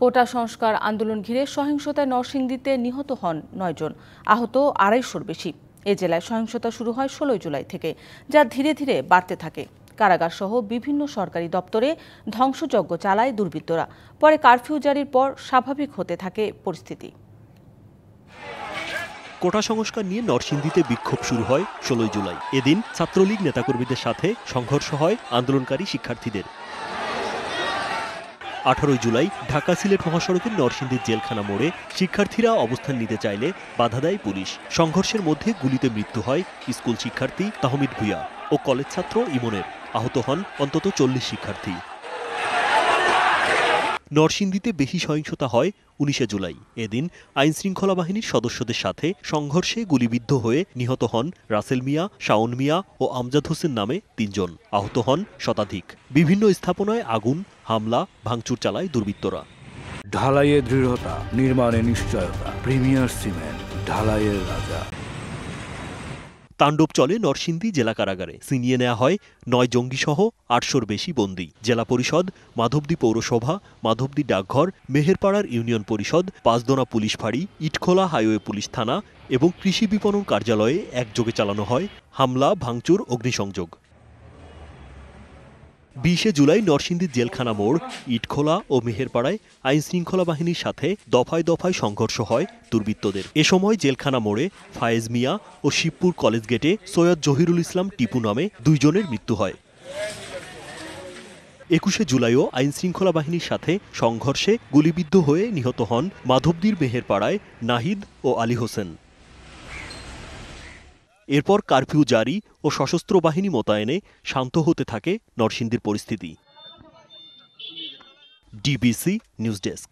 কোটা সংস্কার আন্দোলন ঘিরে সহিংসতায় নরসিংদীতে নিহত হন ৯ জন, আহত ২৫০-র বেশি। এ জেলায় সহিংসতা শুরু হয় ১৬ জুলাই থেকে, যা ধীরে ধীরে বাড়তে থাকে। কারাগার সহ বিভিন্ন সরকারি দপ্তরে ধ্বংসযজ্ঞ চালায় দুর্বৃত্তরা। পরে কারফিউ জারির পর স্বাভাবিক হতে থাকে পরিস্থিতি। কোটা সংস্কার নিয়ে নরসিংদীতে বিক্ষোভ শুরু হয় ১৬ জুলাই। এদিন ছাত্রলীগ নেতাকর্মীদের সাথে সংঘর্ষ হয় আন্দোলনকারী শিক্ষার্থীদের। ১৮ জুলাই ঢাকা সিলেট মহাসড়কের নরসিংদীর জেলখানা মোড়ে শিক্ষার্থীরা অবস্থান নিতে চাইলে বাধা দেয় পুলিশ। সংঘর্ষের মধ্যে গুলিতে মৃত্যু হয় স্কুল শিক্ষার্থী তাহমিদ ভুঁইয়া ও কলেজ ছাত্র ইমনের। আহত হন অন্তত ৪০ শিক্ষার্থী। নরসিংদীতে বেশি সহিংসতা হয় ১৯ জুলাই। এদিন আইনশৃঙ্খলা বাহিনীর সদস্যদের সাথে সংঘর্ষে গুলিবিদ্ধ হয়ে নিহত হন রাসেল মিয়া, শাওন মিয়া ও আমজাদ হোসেন নামে ৩ জন। আহত হন শতাধিক। বিভিন্ন স্থাপনায় আগুন, হামলা, ভাঙচুর চালায় দুর্বৃত্তরা। ঢালাইয়ে দৃঢ়তা, নির্মাণে নিশ্চয়তা। প্রিমিয়ার সিমেন্ট, ঢালাইয়ের রাজা। তাণ্ডব চলে নরসিংদী জেলা কারাগারে। ছিনিয়ে নেওয়া হয় ৯ জঙ্গিসহ ৮০০-র বেশি বন্দী। জেলা পরিষদ, মাধবদী পৌরসভা, মাধবদী ডাকঘর, মেহেরপাড়ার ইউনিয়ন পরিষদ, পাঁচদোনা পুলিশ ফাঁড়ি, ইটখোলা হাইওয়ে পুলিশ থানা এবং কৃষি বিপণন কার্যালয়ে একযোগে চালানো হয় হামলা, ভাঙচুর, অগ্নিসংযোগ। ২০ জুলাই নরসিংদীর জেলখানা মোড়, ইটখোলা ও মেহেরপাড়ায় আইনশৃঙ্খলা বাহিনীর সাথে দফায় দফায় সংঘর্ষ হয় দুর্বৃত্তদের। এ সময় জেলখানা মোড়ে ফায়েজ মিয়া ও শিবপুর কলেজ গেটে সৈয়দ জহিরুল ইসলাম টিপু নামে ২ জনের মৃত্যু হয়। ২১ জুলাইও আইনশৃঙ্খলা বাহিনীর সাথে সংঘর্ষে গুলিবিদ্ধ হয়ে নিহত হন মাধবদীর মেহেরপাড়ায় নাহিদ ও আলী হোসেন। এরপর কারফিউ জারি ও সশস্ত্র বাহিনী মোতায়েনে শান্ত হতে থাকে নরসিংদীর পরিস্থিতি। DBC news desk.